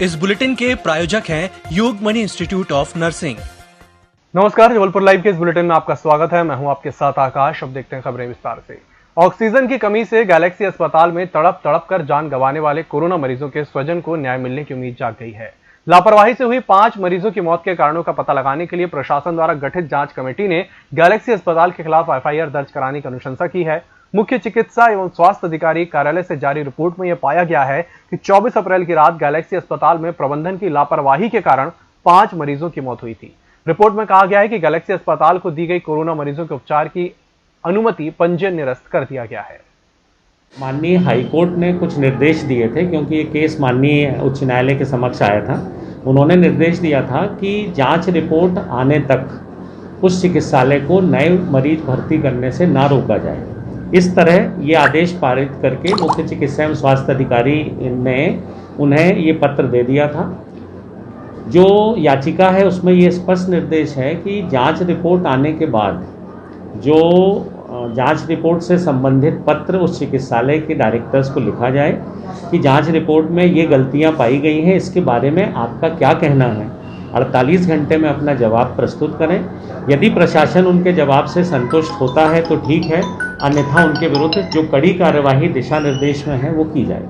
इस बुलेटिन के प्रायोजक हैं योगमणि इंस्टीट्यूट ऑफ नर्सिंग। नमस्कार, जबलपुर लाइव के इस बुलेटिन में आपका स्वागत है। मैं हूं आपके साथ आकाश। अब देखते हैं खबरें विस्तार से। ऑक्सीजन की कमी से गैलेक्सी अस्पताल में तड़प कर जान गंवाने वाले कोरोना मरीजों के स्वजन को न्याय मिलने की उम्मीद जाग गई है। लापरवाही से हुई 5 मरीजों की मौत के कारणों का पता लगाने के लिए प्रशासन द्वारा गठित जांच कमेटी ने गैलेक्सी अस्पताल के खिलाफ एफआईआर दर्ज कराने की अनुशंसा की है। मुख्य चिकित्सा एवं स्वास्थ्य अधिकारी कार्यालय से जारी रिपोर्ट में यह पाया गया है कि 24 अप्रैल की रात गैलेक्सी अस्पताल में प्रबंधन की लापरवाही के कारण 5 मरीजों की मौत हुई थी। रिपोर्ट में कहा गया है कि गैलेक्सी अस्पताल को दी गई कोरोना मरीजों के उपचार की अनुमति पंजीयन निरस्त कर दिया गया है। माननीय हाईकोर्ट ने कुछ निर्देश दिए थे, क्योंकि ये केस माननीय उच्च न्यायालय के समक्ष आया था। उन्होंने निर्देश दिया था कि जांच रिपोर्ट आने तक उस चिकित्सालय को नए मरीज भर्ती करने से ना रोका जाए। इस तरह ये आदेश पारित करके मुख्य चिकित्सा एवं स्वास्थ्य अधिकारी ने उन्हें ये पत्र दे दिया था। जो याचिका है उसमें ये स्पष्ट निर्देश है कि जांच रिपोर्ट आने के बाद जो जांच रिपोर्ट से संबंधित पत्र उस चिकित्सालय के डायरेक्टर्स को लिखा जाए कि जांच रिपोर्ट में ये गलतियां पाई गई हैं, इसके बारे में आपका क्या कहना है। 48 घंटे में अपना जवाब प्रस्तुत करें। यदि प्रशासन उनके जवाब से संतुष्ट होता है तो ठीक है, अन्यथा उनके विरुद्ध जो कड़ी कार्यवाही दिशा निर्देश में है वो की जाए।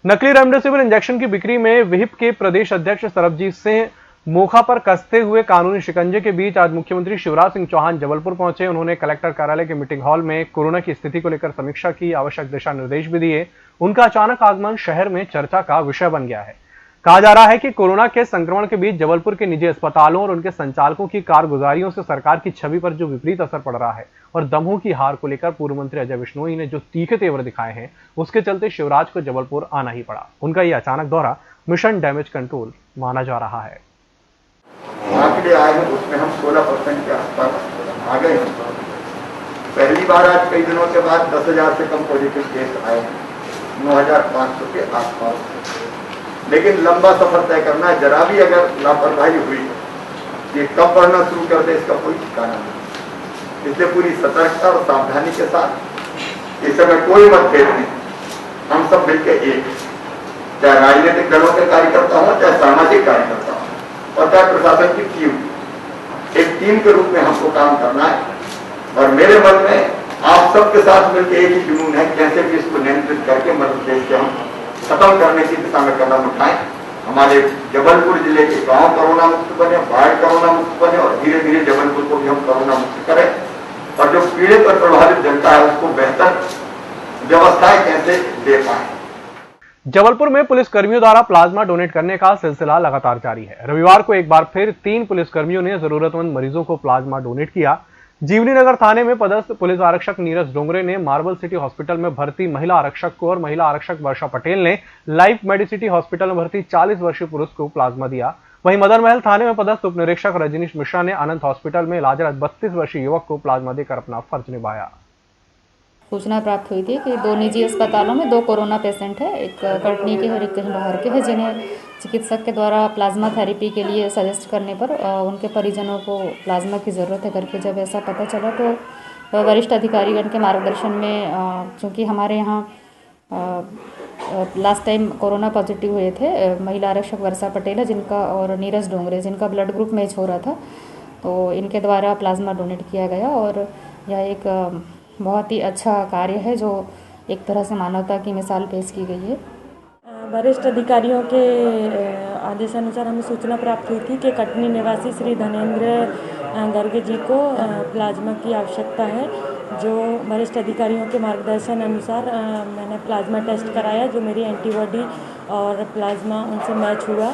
नकली रेमडेसिविर इंजेक्शन की बिक्री में विहिप के प्रदेश अध्यक्ष सरबजीत सिंह मोखा पर कसते हुए कानूनी शिकंजे के बीच आज मुख्यमंत्री शिवराज सिंह चौहान जबलपुर पहुंचे। उन्होंने कलेक्टर कार्यालय के मीटिंग हॉल में कोरोना की स्थिति को लेकर समीक्षा की, आवश्यक दिशा निर्देश भी दिए। उनका अचानक आगमन शहर में चर्चा का विषय बन गया है। कहा जा रहा है कि कोरोना के संक्रमण के बीच जबलपुर के निजी अस्पतालों और उनके संचालकों की कारगुजारियों से सरकार की छवि पर जो विपरीत असर पड़ रहा है और दमों की हार को लेकर पूर्व मंत्री अजय विश्नोई ने जो तीखे तेवर दिखाए हैं, उसके चलते शिवराज को जबलपुर आना ही पड़ा। उनका यह अचानक दौरा मिशन डैमेज कंट्रोल माना जा रहा है। आंकड़े आए हैं उसमें हम 16% के आसपास आ गए हैं। पहली बार आज कई दिनों के बाद 10,000 से कम पॉजिटिव केस आए हैं, 9,500 के आसपास। लेकिन लंबा सफर तय करना है। जरा भी अगर लापरवाही हुई, ये कब बढ़ना शुरू कर दे इसका कोई ठिकाना नहीं। इसलिए पूरी सतर्कता और सावधानी के साथ इस समय कोई मतभेद नहीं, हम सब मिलकर एक, चाहे राजनीतिक दलों के कार्यकर्ता हो, चाहे सामाजिक कार्यकर्ता हो और चाहे प्रशासन की टीम, एक टीम के रूप में हमको काम करना है। और मेरे मन में आप सबके साथ मिलकर एक ही जुनून है, कैसे भी इसको नियंत्रित करके मध्य प्रदेश के हम खत्म करने की दिशा में कदम उठाएं। हमारे जबलपुर जिले के गांव कोरोना मुक्त बने, वार्ड कोरोना मुक्त बने और धीरे धीरे जबलपुर को भी हम कोरोना मुक्त करें। और जो पीड़ित और प्रभावित जनता है उसको बेहतर व्यवस्थाएं कैसे दे पाए। जबलपुर में पुलिस कर्मियों द्वारा प्लाज्मा डोनेट करने का सिलसिला लगातार जारी है। रविवार को एक बार फिर 3 पुलिस कर्मियों ने जरूरतमंद मरीजों को प्लाज्मा डोनेट किया। जीवनी नगर थाने में पदस्थ पुलिस आरक्षक नीरज डोंगरे ने मार्बल सिटी हॉस्पिटल में भर्ती महिला आरक्षक को और महिला आरक्षक वर्षा पटेल ने लाइफ मेडिसिटी हॉस्पिटल में भर्ती 40 वर्षीय पुरुष को प्लाज्मा दिया। वहीं मदन महल थाने में पदस्थ उप निरीक्षक रजनीश मिश्रा ने अनंत हॉस्पिटल में इलाजरत 32 वर्षीय युवक को प्लाज्मा देकर अपना फर्ज निभाया। सूचना प्राप्त हुई थी कि 2 निजी अस्पतालों में 2 कोरोना पेशेंट है, एक कटनी के और एक कहीं बाहर के हैं, जिन्हें चिकित्सक के द्वारा प्लाज्मा थेरेपी के लिए सजेस्ट करने पर उनके परिजनों को प्लाज्मा की ज़रूरत है करके जब ऐसा पता चला तो वरिष्ठ अधिकारीगण के मार्गदर्शन में, चूँकि हमारे यहाँ लास्ट टाइम कोरोना पॉजिटिव हुए थे महिला आरक्षक वर्षा पटेल है जिनका और नीरज डोंगरे जिनका ब्लड ग्रुप मैच हो रहा था, तो इनके द्वारा प्लाज्मा डोनेट किया गया। और यह एक बहुत ही अच्छा कार्य है जो एक तरह से मानवता की मिसाल पेश की गई है। वरिष्ठ अधिकारियों के आदेशानुसार हमें सूचना प्राप्त हुई थी कि कटनी निवासी श्री धनेंद्र गर्ग जी को प्लाज्मा की आवश्यकता है। जो वरिष्ठ अधिकारियों के मार्गदर्शन अनुसार मैंने प्लाज्मा टेस्ट कराया, जो मेरी एंटीबॉडी और प्लाज्मा उनसे मैच हुआ।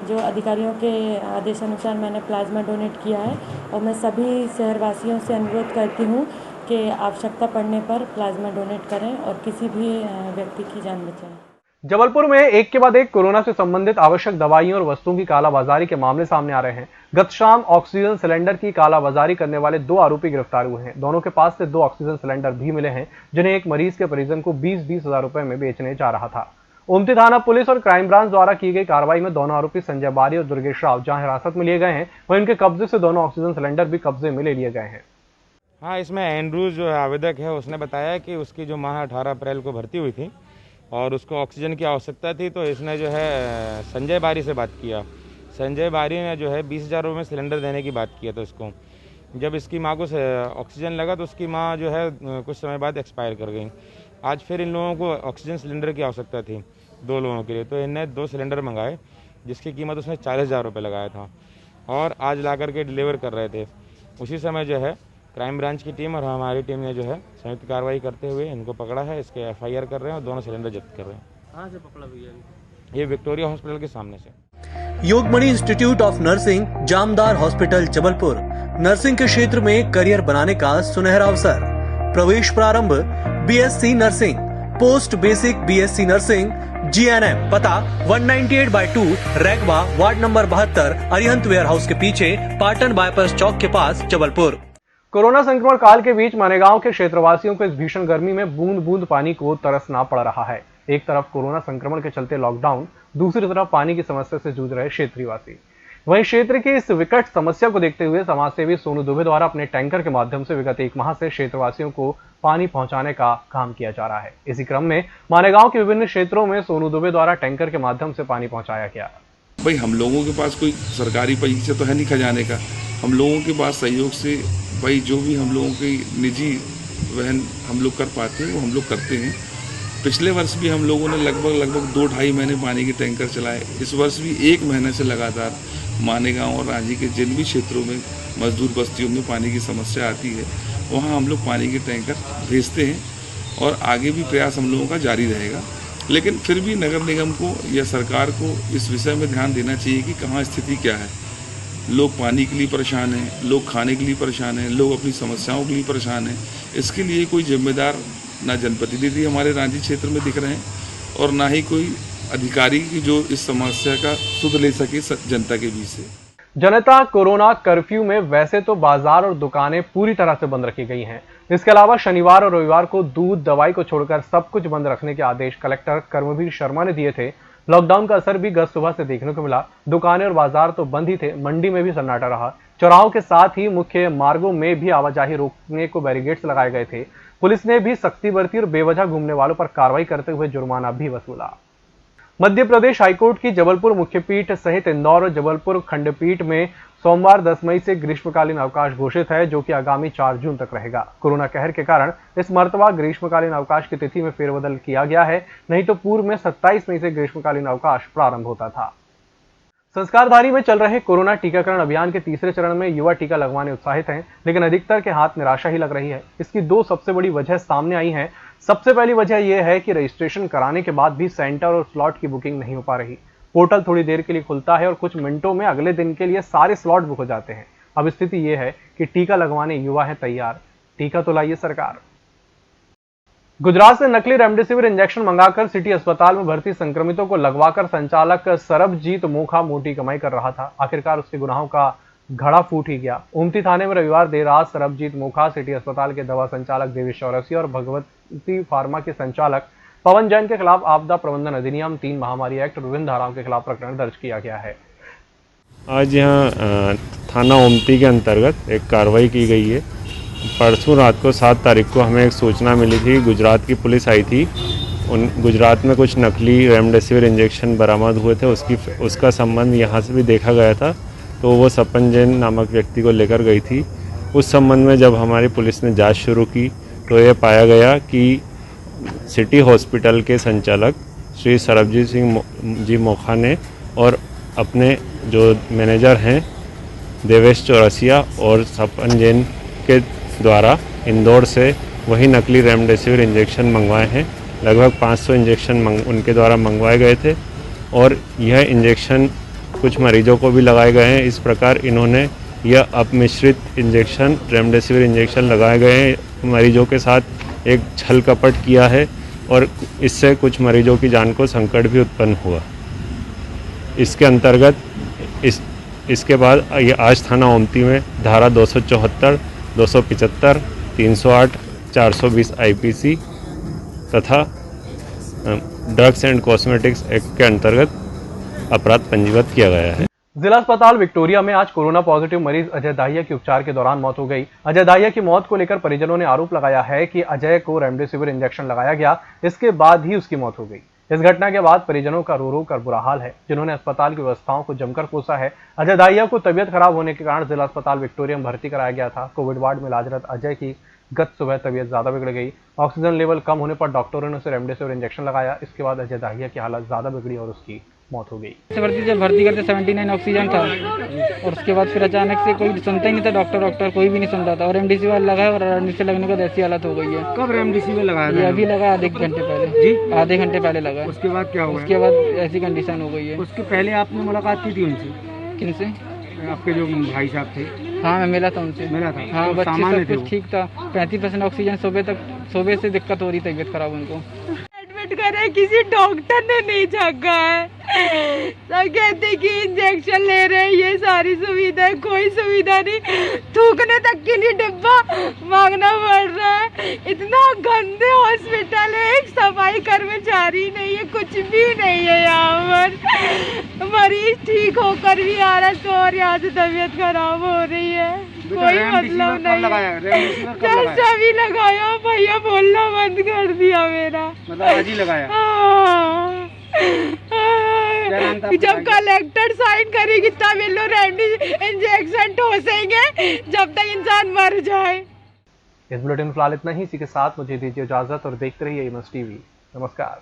जो अधिकारियों के आदेशानुसार मैंने प्लाज्मा डोनेट किया है और मैं सभी शहरवासियों से अनुरोध करती हूँ कि आवश्यकता पड़ने पर प्लाज्मा डोनेट करें और किसी भी व्यक्ति की जान बचाएं। जबलपुर में एक के बाद एक कोरोना से संबंधित आवश्यक दवाइयों और वस्तुओं की कालाबाजारी के मामले सामने आ रहे हैं। गत शाम ऑक्सीजन सिलेंडर की कालाबाजारी करने वाले 2 आरोपी गिरफ्तार हुए हैं। दोनों के पास से 2 ऑक्सीजन सिलेंडर भी मिले हैं, जिन्हें एक मरीज के परिजन को 20-20 हजार रुपए में बेचने जा रहा था। ओमती थाना पुलिस और क्राइम ब्रांच द्वारा की गई कार्रवाई में दोनों आरोपी संजय बारी और दुर्गेश राव जहां हिरासत में लिए गए हैं, वहीं उनके कब्जे से दोनों ऑक्सीजन सिलेंडर भी कब्जे में ले लिए गए हैं। हाँ, इसमें एंड्रूज जो आवेदक है उसने बताया कि उसकी जो माह 18 अप्रैल को भर्ती हुई थी, और उसको ऑक्सीजन की आवश्यकता थी, तो इसने जो है संजय बारी से बात किया। संजय बारी ने जो है 20,000 रुपये में सिलेंडर देने की बात किया था उसको। जब इसकी माँ को ऑक्सीजन लगा तो उसकी माँ जो है कुछ समय बाद एक्सपायर कर गई। आज फिर इन लोगों को ऑक्सीजन सिलेंडर की आवश्यकता थी 2 लोगों के लिए, तो इनने 2 सिलेंडर मंगाए जिसकी कीमत उसने 40,000 रुपये लगाया था और आज ला करके डिलीवर कर रहे थे। उसी समय जो है क्राइम ब्रांच की टीम और हमारी टीम ने जो है संयुक्त कार्रवाई करते हुए इनको पकड़ा है। इसके FIR कर रहे हैं और दोनों सिलेंडर जब्त कर रहे हैं। कहाँ से पकड़ा भैया? ये विक्टोरिया हॉस्पिटल के सामने से। Yogmani institute of nursing, Jamdar hospital, Jabalpur. Nursing के क्षेत्र में करियर बनाने का सुनहरा अवसर। प्रवेश प्रारंभ BSc nursing, post basic BSc nursing, GNM। पता 198/2 Raigwa, ward number 72, Arihant warehouse के पीछे, पाटन बाईपास चौक के पास, जबलपुर। कोरोना संक्रमण काल के बीच मानेगांव के क्षेत्रवासियों को इस भीषण गर्मी में बूंद बूंद पानी को तरसना पड़ रहा है। एक तरफ कोरोना संक्रमण के चलते लॉकडाउन, दूसरी तरफ पानी की समस्या से जूझ रहे क्षेत्रवासी। वहीं क्षेत्र की इस विकट समस्या को देखते हुए समाजसेवी सोनू दुबे द्वारा अपने टैंकर के माध्यम से विगत 1 माह से क्षेत्रवासियों को पानी पहुंचाने का काम किया जा रहा है। इसी क्रम में मानेगांव के विभिन्न क्षेत्रों में सोनू दुबे द्वारा टैंकर के माध्यम से पानी पहुंचाया गया। भाई हम लोगों के पास कोई सरकारी पैसा तो है नहीं खजाने का, हम लोगों के पास सहयोग से भाई जो भी हम लोगों की निजी वहन हम लोग कर पाते हैं वो हम लोग करते हैं। पिछले वर्ष भी हम लोगों ने लगभग 2-2.5 महीने पानी के टैंकर चलाए। इस वर्ष भी 1 महीने से लगातार मानेगांव और रांची के जिन भी क्षेत्रों में मजदूर बस्तियों में पानी की समस्या आती है वहाँ हम लोग पानी के टैंकर भेजते हैं और आगे भी प्रयास हम लोगों का जारी रहेगा। लेकिन फिर भी नगर निगम को या सरकार को इस विषय में ध्यान देना चाहिए कि कहाँ स्थिति क्या है। लोग पानी के लिए परेशान हैं, लोग खाने के लिए परेशान हैं, लोग अपनी समस्याओं के लिए परेशान हैं। इसके लिए कोई जिम्मेदार ना जनप्रतिनिधि हमारे रांची क्षेत्र में दिख रहे हैं और ना ही कोई अधिकारी की जो इस समस्या का सुध ले सके जनता के बीच से। जनता कोरोना कर्फ्यू में वैसे तो बाजार और दुकानें पूरी तरह से बंद रखी गई हैं। इसके अलावा शनिवार और रविवार को दूध दवाई को छोड़कर सब कुछ बंद रखने के आदेश कलेक्टर कर्मवीर शर्मा ने दिए थे। लॉकडाउन का असर भी गत सुबह से देखने को मिला। दुकानें और बाजार तो बंद ही थे, मंडी में भी सन्नाटा रहा। चौराहों के साथ ही मुख्य मार्गों में भी आवाजाही रोकने को बैरिकेड्स लगाए गए थे। पुलिस ने भी सख्ती बरती और बेवजह घूमने वालों पर कार्रवाई करते हुए जुर्माना भी वसूला। मध्य प्रदेश हाईकोर्ट की जबलपुर मुख्यपीठ सहित इंदौर और जबलपुर खंडपीठ में सोमवार 10 मई से ग्रीष्मकालीन अवकाश घोषित है, जो कि आगामी 4 जून तक रहेगा। कोरोना कहर के कारण इस मर्तबा ग्रीष्मकालीन अवकाश की तिथि में फेरबदल किया गया है, नहीं तो पूर्व में 27 मई से ग्रीष्मकालीन अवकाश प्रारंभ होता था। संस्कारधारी में चल रहे कोरोना टीकाकरण अभियान के तीसरे चरण में युवा टीका लगवाने उत्साहित हैं, लेकिन अधिकतर के हाथ निराशा ही लग रही है। इसकी 2 सबसे बड़ी वजह सामने आई हैं। सबसे पहली वजह यह है कि रजिस्ट्रेशन कराने के बाद भी सेंटर और स्लॉट की बुकिंग नहीं हो पा रही। पोर्टल थोड़ी देर के लिए खुलता है और कुछ मिनटों में अगले दिन के लिए सारे स्लॉट बुक हो जाते हैं। अब स्थिति यह है कि टीका लगवाने युवा है तैयार, टीका तो लाइए सरकार। गुजरात से नकली रेमडेसिविर इंजेक्शन मंगाकर सिटी अस्पताल में भर्ती संक्रमितों को लगवाकर संचालक सरबजीत मोखा मोटी कमाई कर रहा था। आखिरकार उसके गुनाहों का घड़ा फूट ही गया। ओमती थाने में रविवार देर रात सरबजीत मोखा, सिटी अस्पताल के दवा संचालक देवेश चौरसिया और भगवती फार्मा के संचालक पवन जैन के खिलाफ आपदा प्रबंधन अधिनियम 3 महामारी एक्ट और विभिन्न धाराओं के खिलाफ प्रकरण दर्ज किया गया है। आज यहाँ थाना ओमती के अंतर्गत एक कार्रवाई की गई है। परसों रात को 7 तारीख को हमें एक सूचना मिली थी, गुजरात की पुलिस आई थी। गुजरात में कुछ नकली रेमडेसिविर इंजेक्शन बरामद हुए थे, उसका संबंध यहाँ से भी देखा गया था, तो वो सपन जैन नामक व्यक्ति को लेकर गई थी। उस संबंध में जब हमारी पुलिस ने जांच शुरू की तो ये पाया गया कि सिटी हॉस्पिटल के संचालक श्री सरबजीत सिंह जी मोखा ने और अपने जो मैनेजर हैं देवेश चौरसिया और सपन जैन के द्वारा इंदौर से वही नकली रेमडेसिविर इंजेक्शन मंगवाए हैं। लगभग 500 इंजेक्शन उनके द्वारा मंगवाए गए थे और यह इंजेक्शन कुछ मरीजों को भी लगाए गए हैं। इस प्रकार इन्होंने यह अपमिश्रित इंजेक्शन रेमडेसिविर इंजेक्शन लगाए गए हैं। मरीजों के साथ एक छल कपट किया है और इससे कुछ मरीजों की जान को संकट भी उत्पन्न हुआ। इसके अंतर्गत इसके बाद ये आज थाना ओमती में धारा 274, 275, 308, 420 IPC तथा ड्रग्स एंड कॉस्मेटिक्स एक्ट के अंतर्गत अपराध पंजीबद्ध किया गया है। जिला अस्पताल विक्टोरिया में आज कोरोना पॉजिटिव मरीज अजय दाहिया की उपचार के दौरान मौत हो गई। अजय दाहिया की मौत को लेकर परिजनों ने आरोप लगाया है कि अजय को रेमडेसिविर इंजेक्शन लगाया गया, इसके बाद ही उसकी मौत हो गई। इस घटना के बाद परिजनों का रो रो कर बुरा हाल है, जिन्होंने अस्पताल की व्यवस्थाओं को जमकर कोसा है। अजय दाहिया को तबियत खराब होने के कारण जिला अस्पताल विक्टोरिया में भर्ती कराया गया था। कोविड वार्ड में इलाजरत अजय की गत सुबह तबियत ज्यादा बिगड़ गई। ऑक्सीजन लेवल कम होने पर डॉक्टरों ने उसे रेमडेसिविर इंजेक्शन लगाया। इसके बाद अजय दाहिया की हालत ज्यादा बिगड़ी और उसकी मौत हो गई। जब भर्ती करते 79 ऑक्सीजन था और उसके बाद फिर अचानक से कोई सुनता ही नहीं था, डॉक्टर कोई भी नहीं सुन रहा था और रेमडेसिविर लगाया और रेमडेसिविर लगने के बाद ऐसी हालत हो गई है। कब रेमडेसिविर लगाया? ये अभी लगा आधे घंटे पहले जी, आधे घंटे पहले लगा। उसके बाद क्या हुआ? उसके बाद ऐसी कंडीशन हो गई है। उसके पहले आपने मुलाकात की थी उनसे? किनसे? आपके जो भाई साहब थे। हाँ, मैं मिला था उनसे। मिला था? हाँ, तो बच्चे सब कुछ ठीक था। 35% ऑक्सीजन सुबह से दिक्कत हो रही, तबीयत खराब उनको एडमिट करे, किसी डॉक्टर ने नहीं झाँका है। सब कहते कि इंजेक्शन ले रहे हैं, ये सारी सुविधा, कोई सुविधा नहीं, थूकने तक के लिए डिब्बा मांगना पड़ रहा है। इतना गंदे हॉस्पिटल है, एक सफाई कर्मचारी नहीं है, कुछ भी नहीं है यहाँ पर। मरीज ठीक होकर भी आ रहा है तो और यहाँ से तबीयत खराब हो रही है, कोई मतलब नहीं। जैसा भी लगाया भैया बोलना बंद कर दिया मेरा, मतलब आज ही लगाया? जब कलेक्टर साइन करेगी तब ये लोग इंजेक्शन ठोसेंगे, जब तक इंसान मर जाए। इस बुलेटिन में फिलहाल इतना ही। इसी के साथ मुझे दीजिए इजाजत और देखते रहिए एमएस टीवी। नमस्कार।